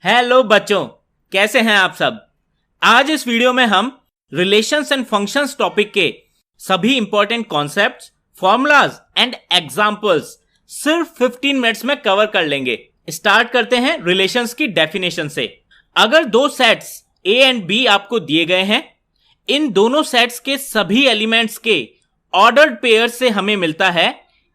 Hello बच्चों, कैसे हैं आप सब। आज इस वीडियो में हम रिलेशंस एंड फंक्शंस टॉपिक के सभी important concepts, formulas and examples सिर्फ 15 मिनट्स में कवर कर लेंगे। स्टार्ट करते हैं रिलेशंस की डेफिनेशन से। अगर दो सेट्स ए एंड बी आपको दिए गए हैं, इन दोनों सेट्स के सभी एलिमेंट्स के ऑर्डर्ड पेयर से हमें मिलता है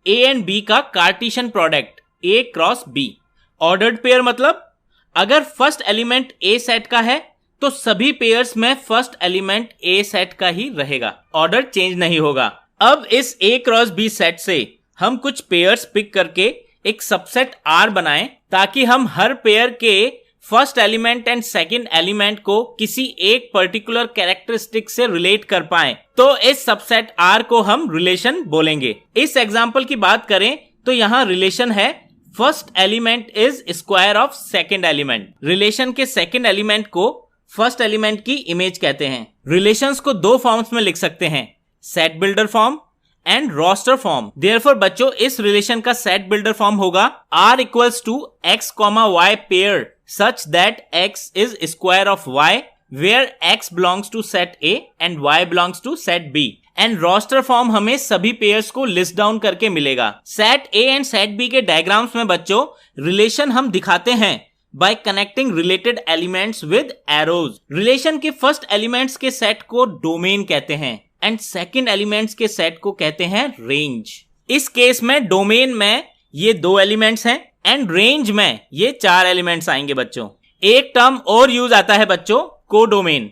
ए एंड बी का Cartesian product A cross B. Ordered pair मतलब अगर फर्स्ट एलिमेंट ए सेट का है तो सभी पेयर्स में फर्स्ट एलिमेंट ए सेट का ही रहेगा, ऑर्डर चेंज नहीं होगा। अब इस ए क्रॉस बी सेट से हम कुछ पेयर्स पिक करके एक सबसेट आर बनाएं ताकि हम हर पेयर के first element and second element को किसी एक पर्टिकुलर कैरेक्टरिस्टिक से रिलेट कर पाएं। तो इस सबसेट आर को हम रिलेशन बोलेंगे। इस एग्जांपल की बात करें तो यहां रिलेशन है first element is square of second element. Relation के सेकंड एलिमेंट को फर्स्ट एलिमेंट की इमेज कहते हैं। रिलेशंस को दो फॉर्म्स में लिख सकते हैं, set builder form and roster form. Therefore बच्चों, इस रिलेशन का सेट बिल्डर फॉर्म होगा R equals to x, y pair such that x is square of y where x belongs to set A and y belongs to set B। And roster form हमें सभी pairs को list down करके मिलेगा। Set A and set B के diagrams में बच्चों relation हम दिखाते हैं by connecting related elements with arrows. Relation के फर्स्ट एलिमेंट्स के सेट को डोमेन कहते हैं एंड सेकंड एलिमेंट्स के सेट को कहते हैं रेंज। इस केस में डोमेन में ये दो एलिमेंट्स हैं एंड रेंज में ये चार एलिमेंट्स आएंगे बच्चों। एक टर्म और यूज आता है बच्चों, कोडोमेन,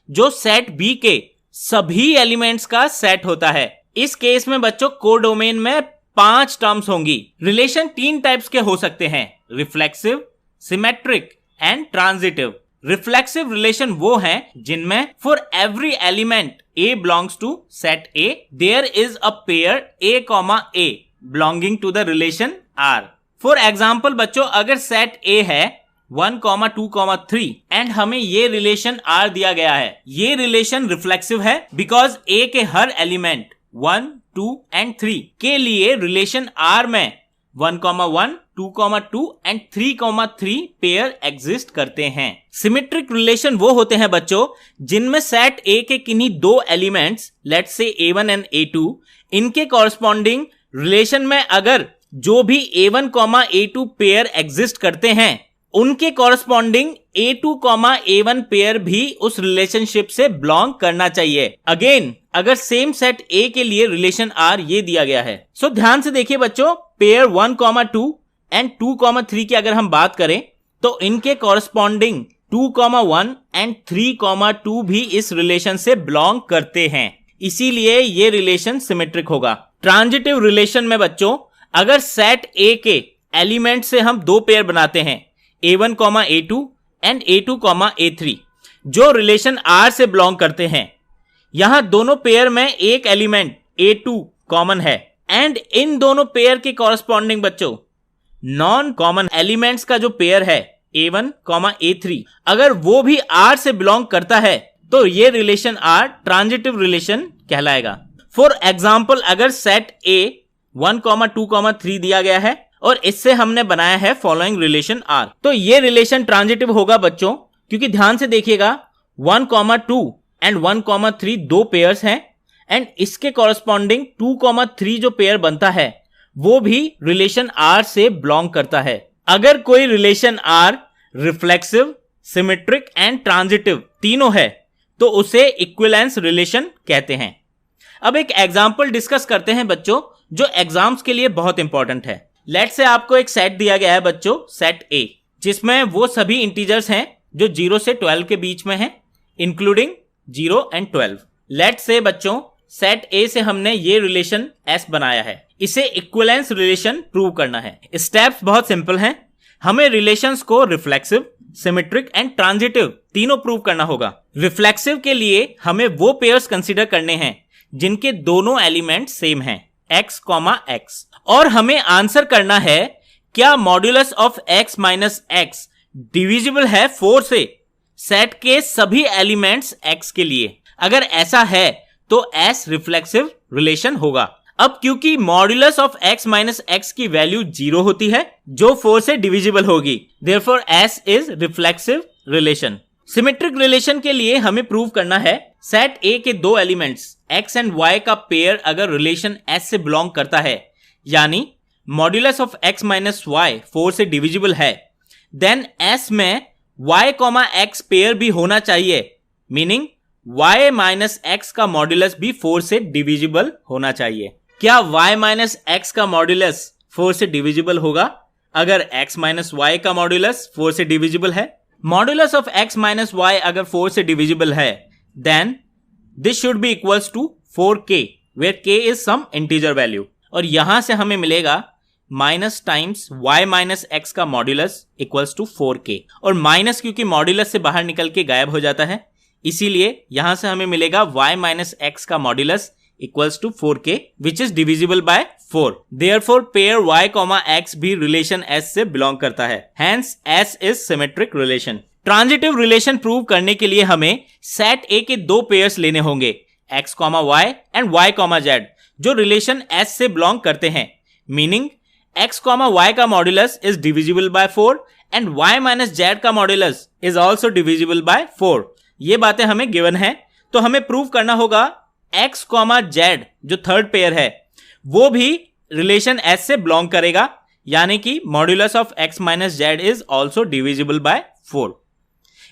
जो सेट बी के सभी एलिमेंट्स का सेट होता है। इस केस में बच्चों कोडोमेन में 5 टर्म्स होंगी। रिलेशन 3 टाइप्स के हो सकते हैं, reflexive, symmetric and transitive. Reflexive relation वो हैं जिनमें for every element a belongs to set A there is a pair a comma a belonging to the relation R. For example बच्चों, अगर सेट ए है 1, 2, 3 एंड हमें ये रिलेशन R दिया गया है, ये रिलेशन रिफ्लेक्सिव है बिकॉज A के हर एलिमेंट 1, 2 एंड 3 के लिए रिलेशन R में 1, 1, 2, 2 एंड 3, पेयर एग्जिस्ट करते हैं। सिमेट्रिक रिलेशन वो होते हैं बच्चों जिनमें सेट A के किन्हीं दो elements let's say A1 and A2, इनके कॉरस्पॉन्डिंग रिलेशन में अगर जो भी A1, A2 पेयर एग्जिस्ट करते हैं उनके कॉरस्पॉन्डिंग A2, A1 पेयर भी उस रिलेशनशिप से बिलोंग करना चाहिए। अगेन अगर सेम सेट A के लिए रिलेशन R ये दिया गया है। सो ध्यान से देखिए बच्चों, पेयर 1, 2 एंड 2, 3 की अगर हम बात करें तो इनके कॉरस्पॉन्डिंग 2, 1 एंड 3, 2 भी इस रिलेशन से बिलोंग करते हैं, इसीलिए ये रिलेशन सिमेट्रिक होगा। ट्रांजिटिव रिलेशन में बच्चों अगर सेट A के एलिमेंट से हम दो पेयर बनाते हैं A1, A2 and A2, A3 जो रिलेशन R से बिलोंग करते हैं, यहां दोनों पेयर में एक एलिमेंट A2 कॉमन है एंड इन दोनों पेयर के कॉरस्पॉन्डिंग बच्चों नॉन कॉमन एलिमेंट्स का जो पेयर है A1, A3 अगर वो भी R से बिलोंग करता है तो ये रिलेशन R ट्रांजिटिव रिलेशन कहलाएगा। फॉर एग्जाम्पल, अगर सेट A 1, 2, 3 दिया गया है और इससे हमने बनाया है फॉलोइंग रिलेशन R, तो ये रिलेशन ट्रांजिटिव होगा बच्चों, क्योंकि ध्यान से देखिएगा 1, 2 एंड 1, 3 दो पेयर्स हैं एंड इसके कॉरस्पॉन्डिंग 2, 3 जो पेयर बनता है वो भी रिलेशन R से बिलोंग करता है। अगर कोई relation R reflexive, symmetric and transitive तीनों है तो उसे इक्विवेलेंस रिलेशन कहते हैं। अब एक एग्जाम्पल डिस्कस करते हैं बच्चों जो एग्जाम्स के लिए बहुत इंपॉर्टेंट है। लेट्स से आपको एक सेट दिया गया है बच्चों, सेट A, जिसमें वो सभी इंटीजर्स हैं जो 0 से 12 के बीच में हैं, इंक्लूडिंग 0 एंड 12। लेट्स से बच्चों सेट A से हमने ये रिलेशन S बनाया है, इसे इक्विवेलेंस रिलेशन प्रूव करना है। स्टेप्स बहुत सिंपल हैं, हमें रिलेशंस को रिफ्लेक्सिव, सिमेट्रिक एंड ट्रांजिटिव तीनों प्रूव करना होगा। रिफ्लेक्सिव के लिए हमें वो पेयर्स कंसीडर करने हैं जिनके दोनों एलिमेंट सेम हैं, x, x, और हमें आंसर करना है क्या modulus of x minus x divisible है 4 से सेट के सभी एलिमेंट्स x के लिए। अगर ऐसा है तो S रिफ्लेक्सिव रिलेशन होगा। अब क्योंकि modulus of x minus x की वैल्यू 0 होती है जो 4 से डिविजिबल होगी, therefore S is reflexive relation. Symmetric relation के लिए हमें प्रूव करना है सेट A के दो एलिमेंट्स x एंड y का पेयर अगर रिलेशन S से बिलोंग करता है, यानी modulus of x minus y 4 से डिविजिबल है, देन S में y कॉमा x पेयर भी होना चाहिए, मीनिंग y माइनस एक्स का मॉड्यूलस भी 4 से डिविजिबल होना चाहिए। क्या y माइनस एक्स का मॉड्यूलस 4 से डिविजिबल होगा अगर x माइनस वाई का मॉड्यूलस 4 से डिविजिबल है? Modulus of x minus y अगर 4 से डिविजिबल है, then this should be equals to 4k where k is some integer value, और यहां से हमें मिलेगा minus times y minus x का मॉड्यूलस इक्वल्स टू 4k, और माइनस क्योंकि मॉड्यूलस से बाहर निकल के गायब हो जाता है, इसीलिए यहां से हमें मिलेगा y माइनस एक्स का modulus equals to 4k which is divisible by 4। Therefore pair y comma x भी रिलेशन S से बिलोंग करता है, hence S is symmetric relation. Transitive relation prove करने के लिए हमें सेट A के दो पेयर्स लेने होंगे x comma y and y comma z जो रिलेशन S से बिलोंग करते हैं, मीनिंग x कॉमा y का modulus is divisible by 4 and y minus z का modulus is also divisible by 4। ये बातें हमें गिवन है, तो हमें प्रूव करना होगा x कॉमा z जो थर्ड पेयर है वो भी रिलेशन S से बिलोंग करेगा, यानी कि modulus of x minus z is also divisible by 4।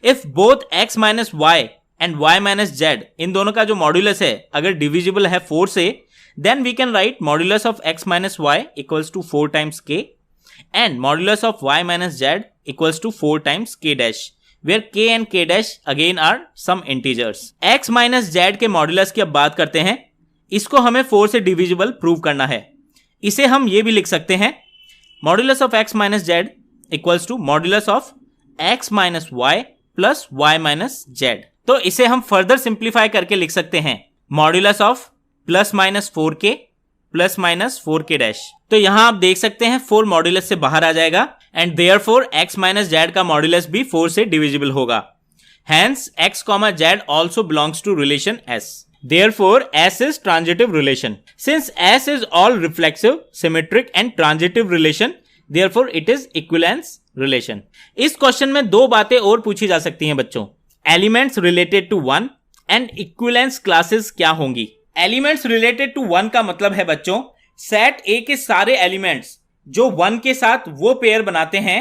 If both x minus y and y minus z इन दोनों का जो मॉड्यूलस है अगर डिविजिबल है 4 से, then we can write modulus of x minus y equals to 4 times k and modulus of y minus z equals to 4 times k dash, where k and k dash again are some integers। x minus z के modulus की अब बात करते हैं, इसको हमें 4 से divisible prove करना है। इसे हम ये भी लिख सकते हैं modulus of x minus z equals to modulus of x minus y plus y minus z। तो इसे हम फर्दर सिंप्लीफाई करके लिख सकते हैं modulus of plus minus 4k plus minus 4k dash. तो यहां आप देख सकते हैं 4 मॉड्यूलस से बाहर आ जाएगा and therefore x minus z का मॉड्यूलस भी 4 से डिविजिबल होगा, hence x comma z also belongs to relation S। Therefore S is transitive relation. Since S is all reflexive, symmetric and transitive relation, therefore it is equivalence relation. इस question में दो बातें और पूछी जा सकती हैं बच्चों, elements related to 1 and equivalence classes क्या होंगी। एलिमेंट्स रिलेटेड टू 1 का मतलब है बच्चों सेट A के सारे एलिमेंट्स जो 1 के साथ वो पेयर बनाते हैं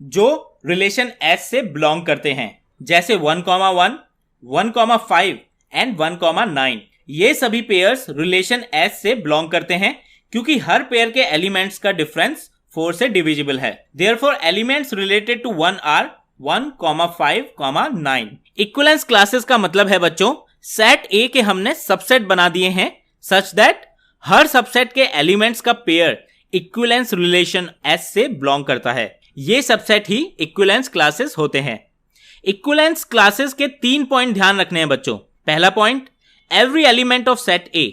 जो रिलेशन S से बिलोंग करते हैं, जैसे 1,1, 1,5 एंड 1,9। ये सभी पेयर्स रिलेशन S से बिलोंग करते हैं क्योंकि हर पेयर के एलिमेंट्स का डिफरेंस 4 से डिविजिबल है। Therefore elements related to 1 are 1,5, 9। Equivalence classes का मतलब है बच्चों सेट A के हमने सबसेट बना दिए हैं सच दैट हर सबसेट के एलिमेंट्स का पेयर इक्विवेलेंस रिलेशन S से बिलोंग करता है। ये सबसेट ही इक्विवेलेंस क्लासेस होते हैं। इक्विवेलेंस क्लासेस के 3 पॉइंट ध्यान रखने हैं बच्चों। पहला point, every element of set A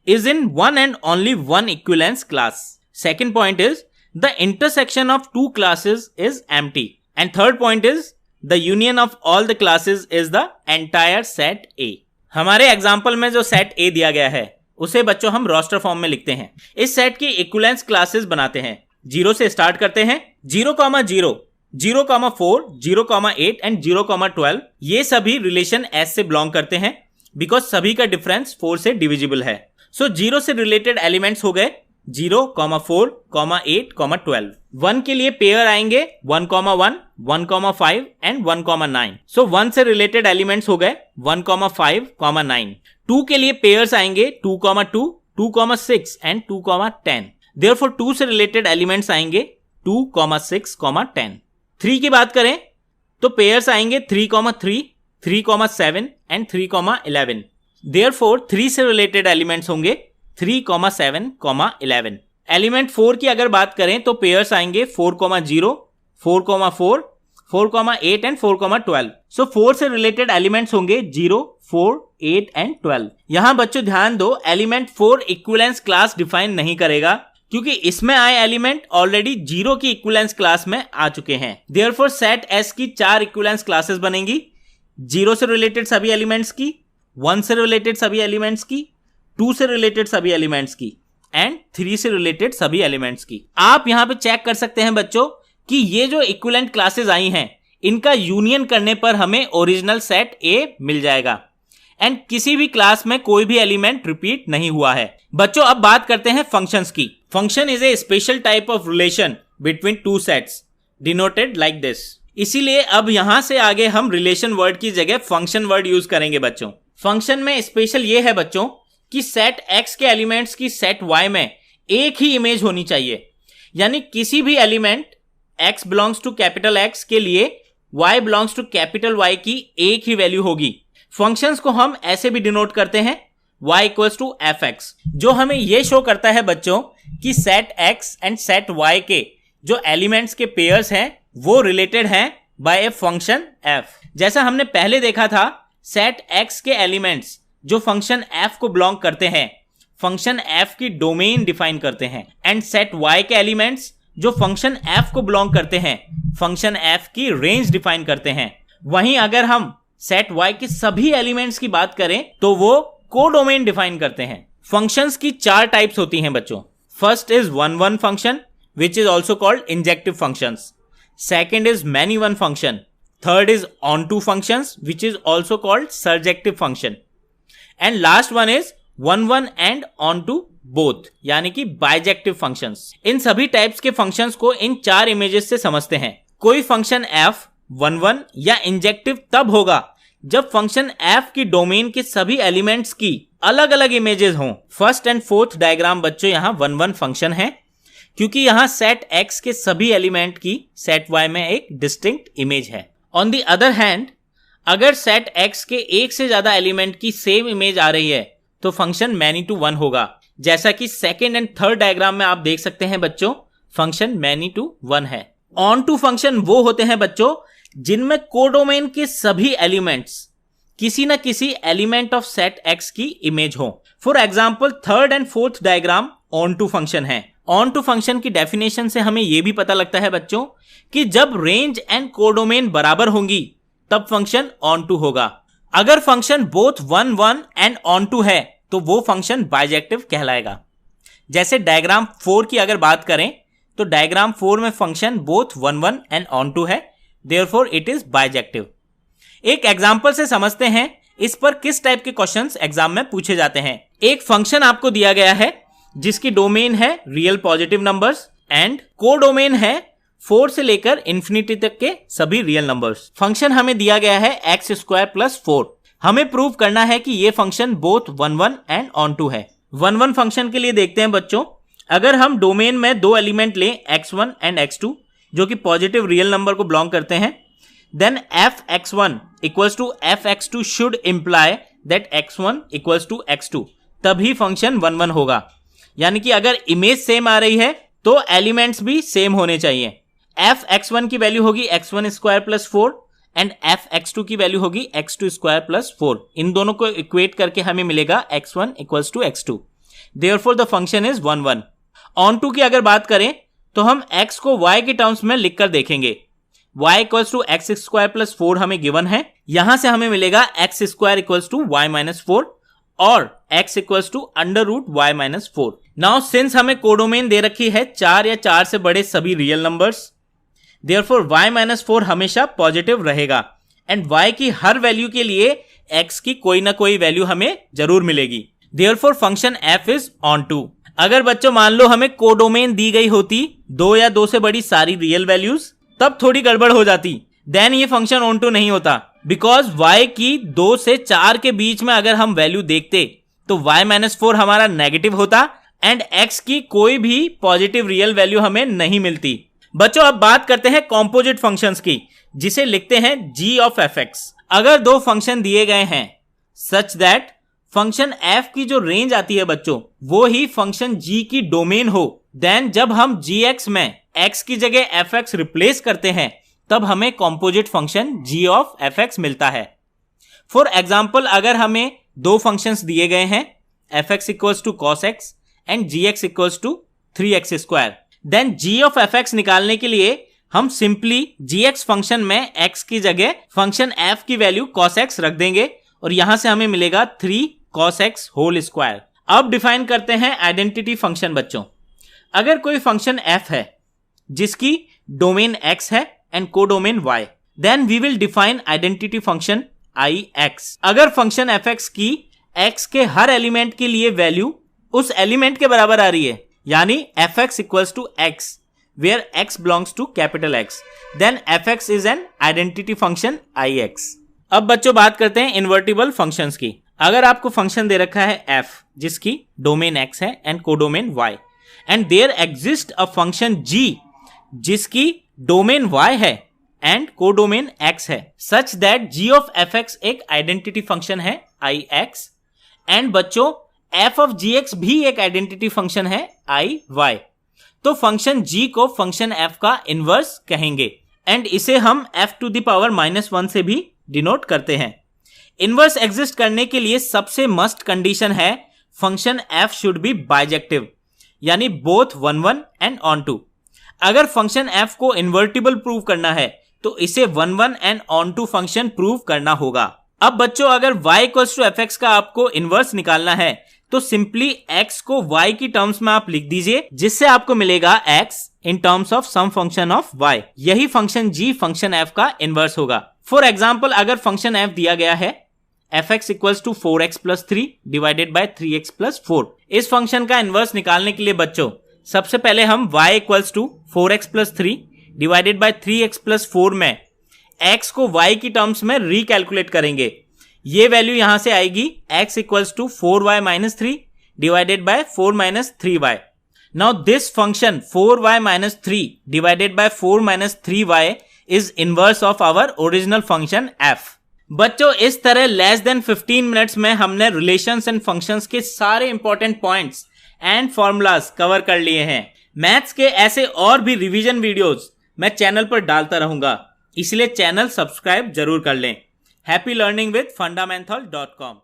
is in one and only one equivalence class. Second point is the intersection of two classes is empty. And third point is the union of all the classes is the entire set A. हमारे example में जो set A दिया गया है उसे बच्चों हम roster form में लिखते हैं। इस सेट की इक्विवेलेंस क्लासेस बनाते हैं। 0 से स्टार्ट करते हैं। 0,0, 0,4, 0,8 एंड 0,12 ये सभी रिलेशन S से बिलोंग करते हैं बिकॉज सभी का डिफरेंस 4 से डिविजिबल है। सो 0 से रिलेटेड एलिमेंट्स हो गए 0,4, 8, 12। 1 के लिए पेयर आएंगे 1,1, 1,5 एंड 1,9। सो 1 से रिलेटेड एलिमेंट्स हो गए 1,5, 9। 2 के लिए पेयर्स आएंगे 2,2, 2,6 एंड 2,10। देयरफॉर 2 से रिलेटेड एलिमेंट्स आएंगे 2,6, 10। 3 की बात करें तो पेयर्स आएंगे 3,3, 3,7 एंड 3,11। देयरफॉर 3 से रिलेटेड एलिमेंट्स होंगे 3,7, 11। एलिमेंट 4 की अगर बात करें तो पेयर्स आएंगे 4,0, 4,4, 4,8 एंड 4,12। सो 4 से रिलेटेड एलिमेंट्स होंगे 0, 4, 8 एंड 12। यहां बच्चों ध्यान दो, एलिमेंट 4 इक्विवेलेंस क्लास डिफाइन नहीं करेगा क्योंकि इसमें आए एलिमेंट ऑलरेडी 0 की इक्विवेलेंस क्लास में आ चुके हैं। देयरफॉर सेट S की 4 इक्विवेलेंस क्लासेस बनेंगी 0 से रिलेटेड सभी एलिमेंट्स की, 1 से रिलेटेड सभी एलिमेंट्स की, 2 से रिलेटेड सभी एलिमेंट्स की एंड 3 से रिलेटेड सभी एलिमेंट्स की। आप यहां पे चेक कर सकते हैं बच्चों कि ये जो इक्विवेलेंट क्लासेस आई हैं इनका यूनियन करने पर हमें ओरिजिनल सेट ए मिल जाएगा एंड किसी भी क्लास में कोई भी एलिमेंट रिपीट नहीं हुआ है। बच्चों अब बात करते हैं फंक्शंस की। Function is a special type of relation between two sets denoted like this. इसीलिए अब यहां से आगे हम रिलेशन वर्ड की जगह फंक्शन वर्ड यूज करेंगे बच्चों। फंक्शन में स्पेशल ये है बच्चों कि सेट x के एलिमेंट्स की सेट y में एक ही इमेज होनी चाहिए, यानी किसी भी element x belongs to capital X के लिए y belongs to capital Y की एक ही वैल्यू होगी। फंक्शंस को हम ऐसे भी डिनोट करते हैं y इक्वल्स टू fx, जो हमें यह शो करता है बच्चों कि set x and set y के जो एलिमेंट्स के पेयर्स हैं वो रिलेटेड हैं बाय ए फंक्शन f। जैसा हमने पहले देखा था, सेट x के एलिमेंट्स जो फंक्शन f को बिलोंग करते हैं फंक्शन f की डोमेन डिफाइन करते हैं एंड सेट y के एलिमेंट्स जो फंक्शन f को बिलोंग करते हैं फंक्शन f की रेंज डिफाइन करते हैं। वहीं अगर हम सेट y के सभी एलिमेंट्स की बात करें तो वो कोडोमेन डिफाइन करते हैं। फंक्शंस की 4 टाइप्स होती हैं बच्चों। First is one one function which is also called injective functions. Second is many one function. Third is onto functions which is also called surjective function. And last one is one one and onto both यानी कि bijective functions. इन सभी types के functions को इन 4 images से समझते हैं। कोई function f one one या इंजेक्टिव तब होगा जब फंक्शन f की डोमेन के सभी एलिमेंट्स की अलग अलग इमेजेस हों। फर्स्ट एंड फोर्थ डायग्राम बच्चों यहाँ वन वन फंक्शन है क्योंकि यहां सेट x के सभी एलिमेंट की सेट y में एक डिस्टिंक्ट इमेज है। ऑन द अदर हैंड अगर सेट x के एक से ज्यादा एलिमेंट की सेम इमेज आ रही है तो फंक्शन मैनी टू वन होगा, जैसा कि सेकेंड एंड थर्ड डायग्राम में आप देख सकते हैं बच्चों फंक्शन मैनी टू वन है। ऑन टू फंक्शन वो होते हैं बच्चों जिनमें कोडोमेन के सभी एलिमेंट्स किसी न किसी एलिमेंट ऑफ सेट x की इमेज हो। For example third and fourth diagram onto function है। ऑन टू फंक्शन की डेफिनेशन से हमें यह भी पता लगता है बच्चों कि जब रेंज एंड कोडोमेन बराबर होंगी तब फंक्शन ऑन टू होगा। अगर function both one one and onto है तो वो फंक्शन बाइजेक्टिव कहलाएगा। जैसे डायग्राम 4 की अगर बात करें तो डायग्राम 4 में function both one one and onto है, देयरफॉर इट इज बाइजेक्टिव। एक एग्जाम्पल से समझते हैं इस पर किस टाइप के क्वेश्चंस एग्जाम में पूछे जाते हैं। एक फंक्शन आपको दिया गया है जिसकी डोमेन है real positive numbers and codomain है 4 से लेकर इंफिनिटी तक के सभी रियल नंबर्स। फंक्शन हमें दिया गया है x स्क्वायर प्लस 4। हमें प्रूव करना है कि ये function both one one and onto है। वन वन फंक्शन के लिए देखते हैं बच्चों, अगर हम डोमेन में 2 एलिमेंट लें x1 एंड x2 जो कि पॉजिटिव रियल नंबर को बिलोंग करते हैं, then f(x1) equals to f(x2) should imply that x1 equals to x2, तभी फंक्शन वन वन होगा। यानी कि अगर इमेज सेम आ रही है तो एलिमेंट्स भी सेम होने चाहिए। f(x1) की वैल्यू होगी x1 square plus 4 and f(x2) की वैल्यू होगी x2 स्क्वायर प्लस 4। इन दोनों को इक्वेट करके हमें मिलेगा x1 equals to x2, therefore the function is one one. Onto की अगर बात करें तो हम x को y के टर्म्स में लिखकर देखेंगे। y equals to x square plus 4 हमें गिवन है, यहां से हमें मिलेगा x स्क्वायर इक्वल्स टू y माइनस 4 और x equals to under root y minus 4। Now since हमें कोडोमेन दे रखी है 4 या 4 से बड़े सभी real numbers, therefore y minus 4 हमेशा पॉजिटिव रहेगा एंड y की हर वैल्यू के लिए x की कोई ना कोई वैल्यू हमें जरूर मिलेगी। Therefore function f is onto. अगर बच्चों मान लो हमें कोडोमेन दी गई होती 2 या 2 से बड़ी सारी रियल वैल्यूज, तब थोड़ी गड़बड़ हो जाती, देन ये फंक्शन ऑन टू नहीं होता। बिकॉज y की 2 से 4 के बीच में अगर हम वैल्यू देखते तो y माइनस 4 हमारा नेगेटिव होता एंड x की कोई भी पॉजिटिव रियल वैल्यू हमें नहीं मिलती। बच्चों अब बात करते हैं कॉम्पोजिट फंक्शंस की, जिसे लिखते हैं g ऑफ fx। अगर 2 फंक्शन दिए गए हैं सच दैट फंक्शन f की जो रेंज आती है बच्चों वो ही फंक्शन g की डोमेन हो, देन जब हम gx में x की जगह fx रिप्लेस करते हैं तब हमें composite function g of fx मिलता है। फॉर एग्जाम्पल अगर हमें 2 फंक्शंस दिए गए हैं fx equals to cos x and gx equals to 3x square, then g of fx निकालने के लिए हम सिंपली gx फंक्शन में x की जगह फंक्शन f की वैल्यू cos x रख देंगे और यहां से हमें मिलेगा 3 cos x होल स्क्वायर। अब डिफाइन करते हैं आइडेंटिटी फंक्शन बच्चों। अगर कोई फंक्शन f है जिसकी डोमेन x है and codomain y, then we will define identity function ix। अगर फंक्शन fx की x के हर एलिमेंट के लिए वैल्यू उस एलिमेंट के बराबर आ रही है, यानी fx equals to x where x belongs to capital X, then fx is an identity function ix। अब बच्चों बात करते हैं इन्वर्टिबल फंक्शंस की। अगर आपको फंक्शन दे रखा है f जिसकी डोमेन x है and codomain y, and there exist a function g जिसकी डोमेन y है एंड कोडोमेन x है, such that g of fx एक आइडेंटिटी फंक्शन है ix, एंड बच्चों f ऑफ gx भी एक आइडेंटिटी फंक्शन है iy। तो फंक्शन g को फंक्शन f का इनवर्स कहेंगे एंड इसे हम f टू द पावर -1 से भी डिनोट करते हैं। इनवर्स एग्जिस्ट करने के लिए सबसे मस्ट कंडीशन है function f should be bijective, यानी बोथ 1 1 एंड ऑन टू। अगर फंक्शन f को इन्वर्टिबल प्रूव करना है तो इसे 1 1 and onto function prove करना होगा। अब बच्चों अगर y इक्वल्स टू fx का आपको इनवर्स निकालना है तो सिंपली x को y की टर्म्स में आप लिख दीजिए, जिससे आपको मिलेगा x in terms of some function of y। यही फंक्शन g फंक्शन f का इनवर्स होगा। फॉर एग्जाम्पल अगर फंक्शन f दिया गया है fx equals to 4x plus 3 divided by 3x plus 4, इस फंक्शन का इनवर्स निकालने के लिए बच्चों सबसे पहले हम y equals to 4x plus 3 divided by 3x plus 4 में x को y की टर्म्स में रिकैलकुलेट करेंगे। ये वैल्यू यहां से आएगी x equals to 4y minus 3 divided by 4 minus 3y। Now this function 4y minus 3 divided by 4 minus 3y is inverse of our original function f। बच्चों इस तरह लेस देन 15 मिनट्स में हमने रिलेशंस एंड फंक्शंस के सारे important points and formulas cover कर लिए हैं। मैथ्स के ऐसे और भी रिवीजन वीडियोस मैं चैनल पर डालता रहूंगा, इसलिए चैनल सब्सक्राइब जरूर कर लें। Happy learning with fundamentals.com।